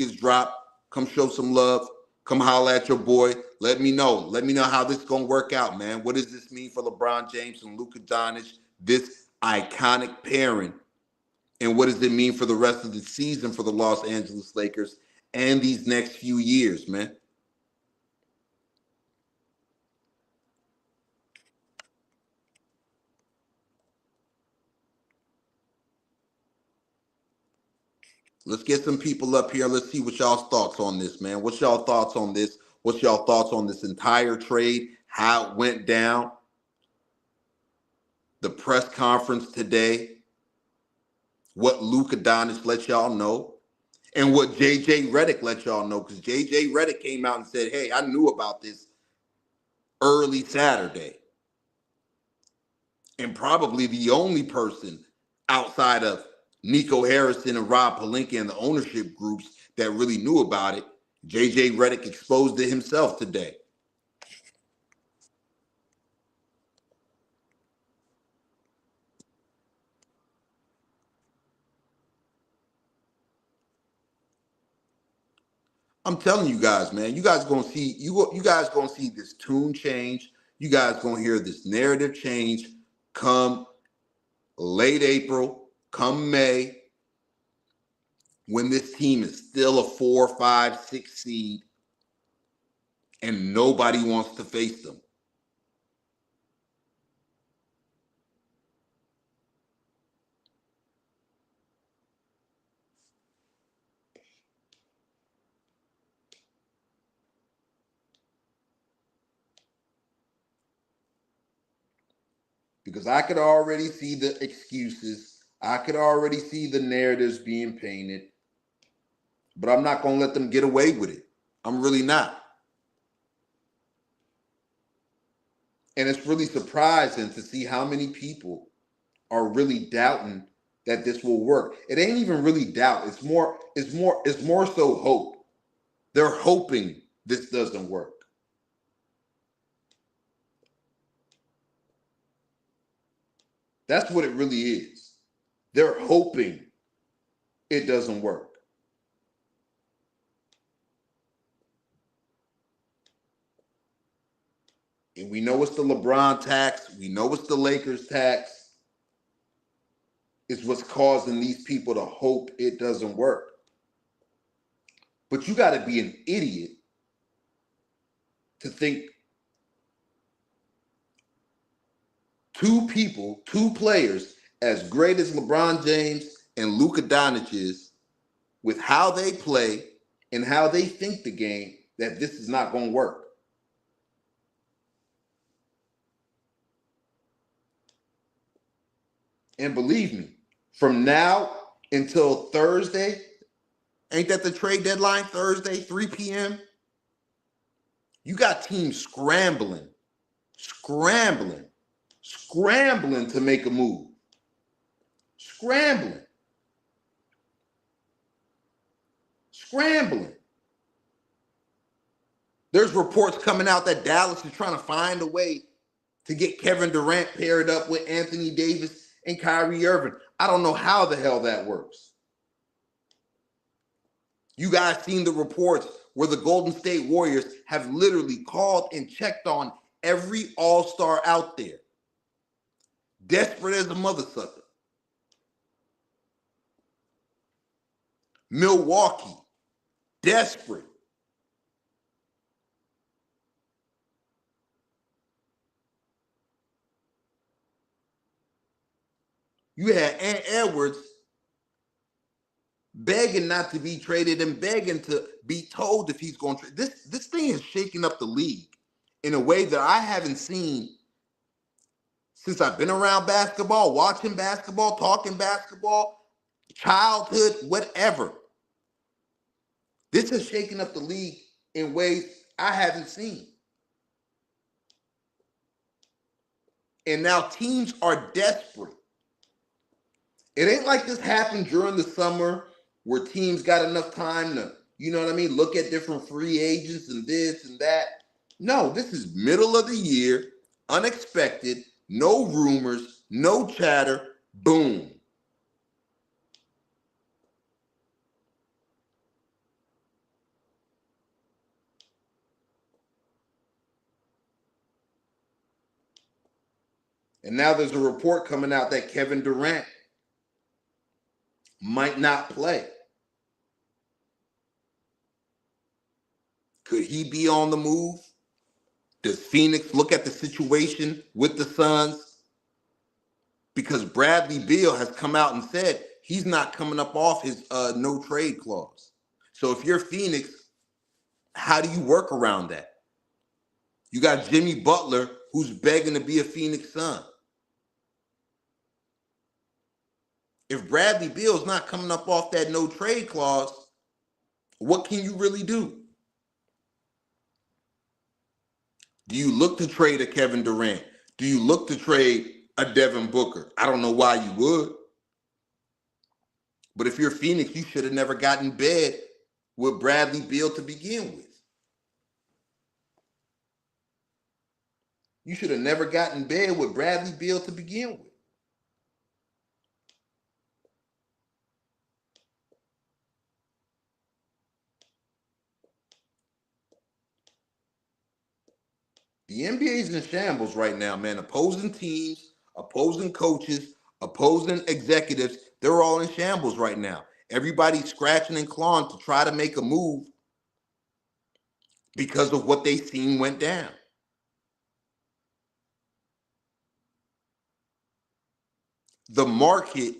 is dropped. Come show some love. Come holla at your boy. Let me know. Let me know how this is gonna work out, man. What does this mean for LeBron James and Luka Doncic? This iconic pairing. And what does it mean for the rest of the season for the Los Angeles Lakers and these next few years, man? Let's get some people up here. Let's see what y'all's thoughts on this, man. What's y'all thoughts on this? What's y'all thoughts on this entire trade? How it went down? The press conference today? What Luka Doncic let y'all know? And what JJ Redick let y'all know? Because JJ Redick came out and said, hey, I knew about this early Saturday. And probably the only person outside of Nico Harrison and Rob Pelinka and the ownership groups that really knew about it, JJ Redick exposed it himself today. I'm telling you guys, man, you guys gonna see this tune change. You guys gonna hear this narrative change come late April, come May, when this team is still a 4, 5, 6 seed and nobody wants to face them. Because I could already see the excuses. I could already see the narratives being painted. But I'm not going to let them get away with it. I'm really not. And it's really surprising to see how many people are really doubting that this will work. It ain't even really doubt. It's more so hope. They're hoping this doesn't work. That's what it really is. They're hoping it doesn't work. And we know it's the LeBron tax. We know it's the Lakers tax. It's what's causing these people to hope it doesn't work. But you got to be an idiot to think two players as great as LeBron James and Luka Doncic is, with how they play and how they think the game, that this is not going to work. And believe me, from now until Thursday, ain't that the trade deadline, Thursday, 3 p.m.? You got teams scrambling to make a move. Scrambling. scrambling. There's reports coming out that Dallas is trying to find a way to get Kevin Durant paired up with Anthony Davis and Kyrie Irving. I don't know how the hell that works. You guys seen the reports where the Golden State Warriors have literally called and checked on every all-star out there. Desperate as a mother sucker. Milwaukee, desperate. You had Ant Edwards begging not to be traded and begging to be told if he's going to trade. This thing is shaking up the league in a way that I haven't seen since I've been around basketball, watching basketball, talking basketball, childhood, whatever. This is shaking up the league in ways I haven't seen. And now teams are desperate. It ain't like this happened during the summer where teams got enough time to, you know what I mean, look at different free agents and this and that. No, this is middle of the year, unexpected, no rumors, no chatter, boom. And now there's a report coming out that Kevin Durant might not play. Could he be on the move? Does Phoenix look at the situation with the Suns? Because Bradley Beal has come out and said he's not coming up off his no trade clause. So if you're Phoenix, how do you work around that? You got Jimmy Butler who's begging to be a Phoenix Sun. If Bradley Beal's not coming up off that no trade clause, what can you really do? Do you look to trade a Kevin Durant? Do you look to trade a Devin Booker? I don't know why you would. But if you're Phoenix, you should have never gotten bed with Bradley Beal to begin with. You should have never gotten bed with Bradley Beal to begin with. The NBA's in shambles right now, man. Opposing teams, opposing coaches, opposing executives, they're all in shambles right now. Everybody's scratching and clawing to try to make a move because of what they seen went down. The market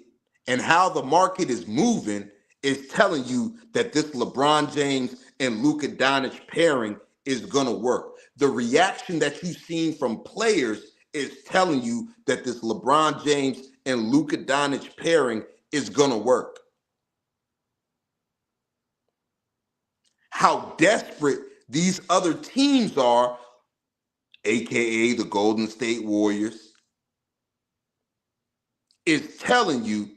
and how the market is moving is telling you that this LeBron James and Luka Doncic pairing is going to work. The reaction that you've seen from players is telling you that this LeBron James and Luka Doncic pairing is going to work. How desperate these other teams are, aka the Golden State Warriors, is telling you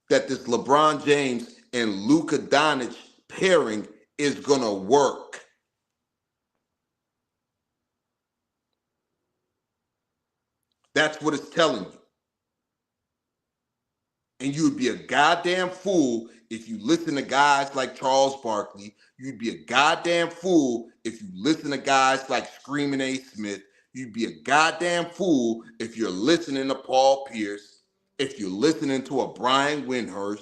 that this LeBron James and Luka Doncic pairing is going to work. That's what it's telling you. And you would be a goddamn fool if you listen to guys like Charles Barkley. You'd be a goddamn fool if you listen to guys like Screaming A. Smith. You'd be a goddamn fool if you're listening to Paul Pierce, if you're listening to a Brian Windhorst.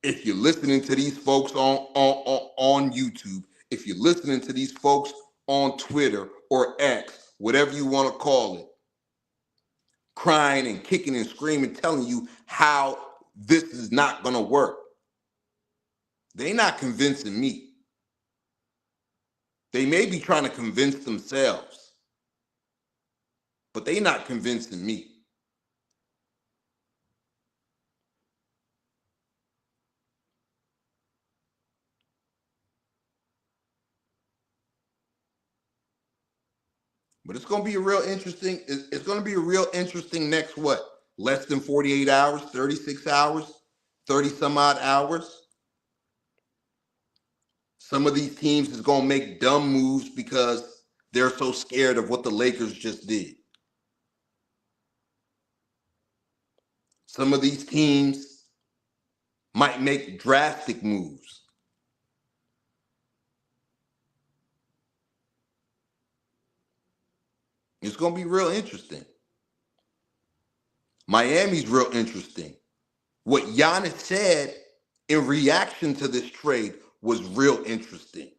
If you're listening to these folks on YouTube, if you're listening to these folks on Twitter or X, whatever you want to call it, crying and kicking and screaming, telling you how this is not going to work. They're not convincing me. They may be trying to convince themselves, but they're not convincing me. But it's going to be a real interesting, it's going to be a real interesting next what? less than 48 hours, 36 hours, 30 some odd hours. Some of these teams is going to make dumb moves because they're so scared of what the Lakers just did. Some of these teams might make drastic moves. It's going to be real interesting. Miami's real interesting. What Giannis said in reaction to this trade was real interesting.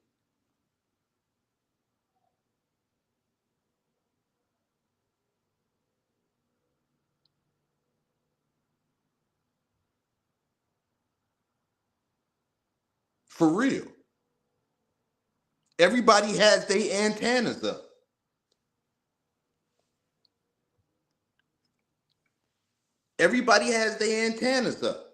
For real. Everybody has their antennas up. Everybody has their antennas up.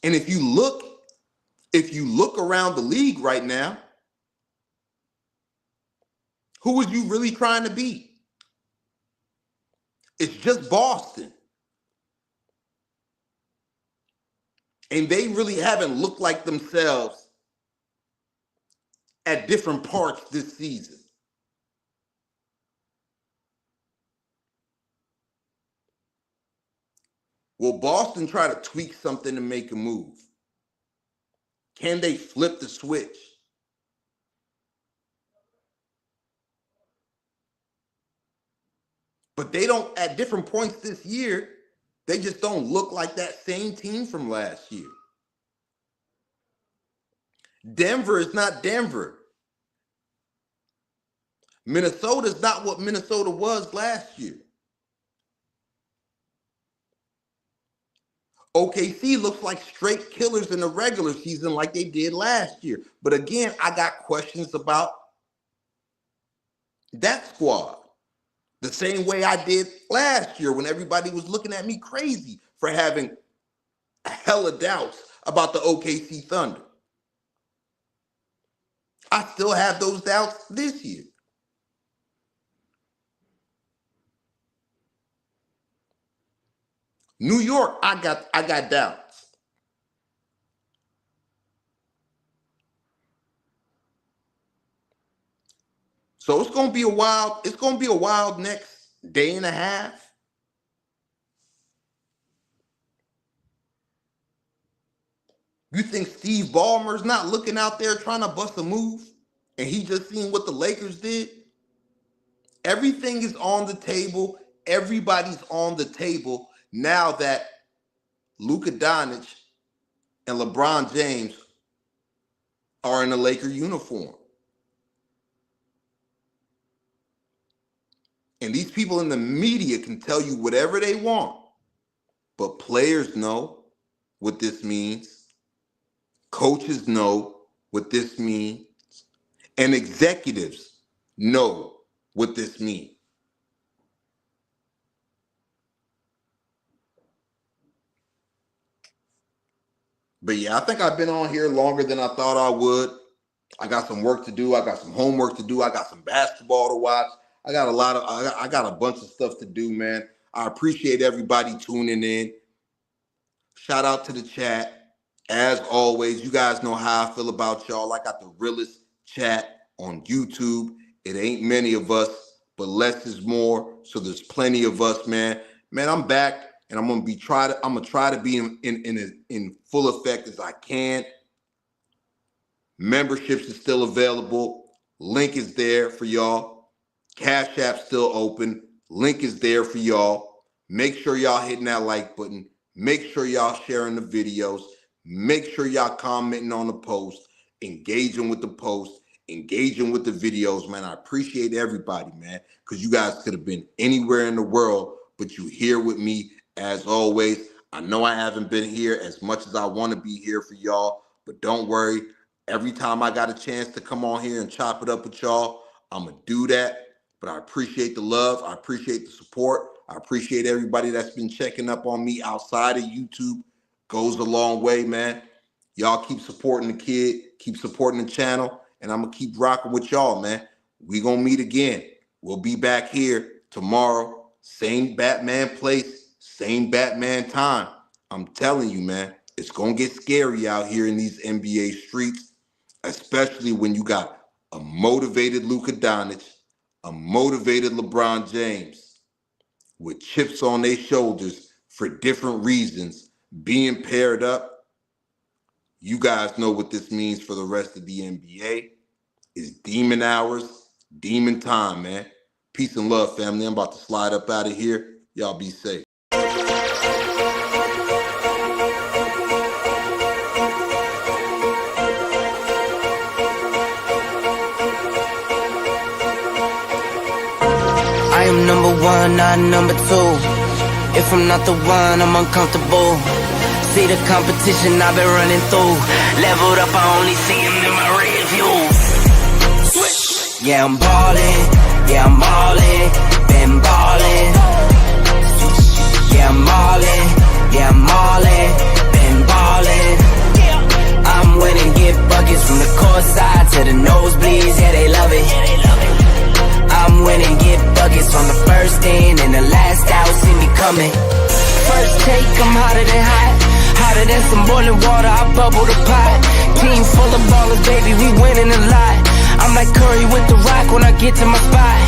And if you look around the league right now, who is you really trying to beat? It's just Boston. And they really haven't looked like themselves at different parts this season. Will Boston try to tweak something to make a move? Can they flip the switch? But they don't, at different points this year, they just don't look like that same team from last year. Denver is not Denver. Minnesota is not what Minnesota was last year. OKC looks like straight killers in the regular season like they did last year. But again, I got questions about that squad. The same way I did last year when everybody was looking at me crazy for having hella doubts about the OKC Thunder. I still have those doubts this year. New York, I got doubts. So it's gonna be a wild next day and a half. You think Steve Ballmer's not looking out there trying to bust a move? And he just seen what the Lakers did? Everything is on the table. Everybody's on the table now that Luka Doncic and LeBron James are in a Laker uniform. And these people in the media can tell you whatever they want, but players know what this means. Coaches know what this means. And executives know what this means. But yeah, I think I've been on here longer than I thought I would. I got some work to do. I got some homework to do. I got some basketball to watch. I got a bunch of stuff to do, man. I appreciate everybody tuning in. Shout out to the chat. As always, you guys know how I feel about y'all. I got the realest chat on YouTube. It ain't many of us, but less is more. So there's plenty of us, man. Man, I'm back. And I'm gonna try to be in full effect as I can. Memberships is still available. Link is there for y'all. Cash App's still open. Link is there for y'all. Make sure y'all hitting that like button. Make sure y'all sharing the videos. Make sure y'all commenting on the post, engaging with the post, engaging with the videos, man. I appreciate everybody, man, because you guys could have been anywhere in the world, but you here with me. As always, I know I haven't been here as much as I want to be here for y'all, but don't worry. Every time I got a chance to come on here and chop it up with y'all, I'm going to do that. But I appreciate the love. I appreciate the support. I appreciate everybody that's been checking up on me outside of YouTube. Goes a long way, man. Y'all keep supporting the kid, keep supporting the channel, and I'm going to keep rocking with y'all, man. We going to meet again. We'll be back here tomorrow. Same Batman place, same Batman time. I'm telling you, man, it's going to get scary out here in these NBA streets, especially when you got a motivated Luka Doncic, a motivated LeBron James with chips on their shoulders for different reasons being paired up. You guys know what this means for the rest of the NBA. It's demon hours, demon time, man. Peace and love, family. I'm about to slide up out of here. Y'all be safe. I am number one, not number two. If I'm not the one, I'm uncomfortable. See the competition I've been running through. Leveled up, I only see him in my rear view. Yeah, I'm ballin', yeah, I'm ballin', been ballin'. Yeah, I'm ballin', yeah, I'm ballin', been ballin'. I'm winning, get buckets from the court side to the nosebleeds, yeah, they love it. I'm winning, get buckets on the first in and the last out, see me coming. First take, I'm hotter than hot. Hotter than some boiling water, I bubble the pot. Team full of ballers, baby, we winning a lot. I'm like Curry with the rock when I get to my spot.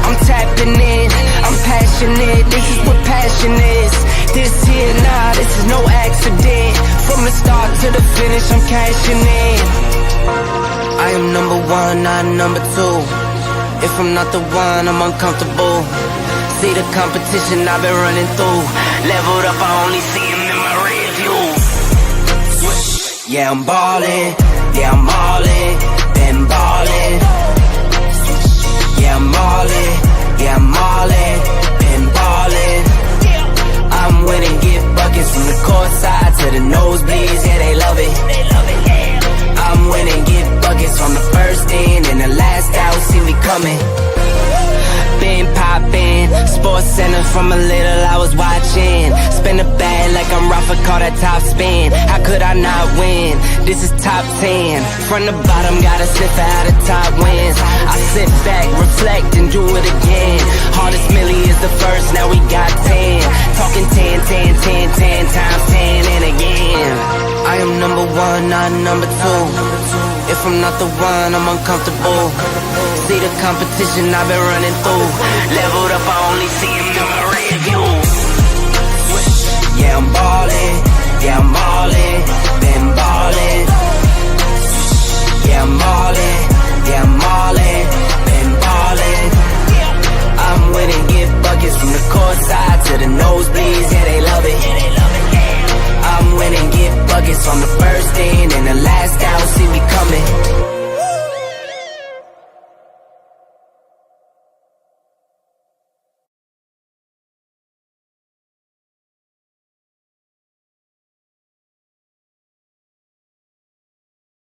I'm tapping in, I'm passionate, this is what passion is. This here, nah, this is no accident. From the start to the finish, I'm cashing in. I am number one, not number two. If I'm not the one, I'm uncomfortable. See the competition I've been running through. Leveled up, I only see him in my rear view. Yeah, I'm ballin', yeah, I'm ballin', been ballin'. Yeah, I'm ballin', yeah, I'm ballin', been ballin'. I'm winning, get buckets from the court side to the nosebleeds, yeah, they love it. I'm winning, get buckets on the first in and the last out, see me coming. Been poppin', Sports Center from a little I was watching. Spin a bag like I'm Rafa, call that top spin. How could I not win? This is top 10. From the bottom, gotta sip out of top wins. I sit back, reflect, and do it again. Hardest milli is the first, now we got 10. Talking 10, 10, 10, 10 times 10 and again. I am number one, not number two. If I'm not the one, I'm uncomfortable. See the competition I've been running through. Leveled up, I only see him in my rear view. Yeah, I'm ballin', yeah, I'm ballin', been ballin'.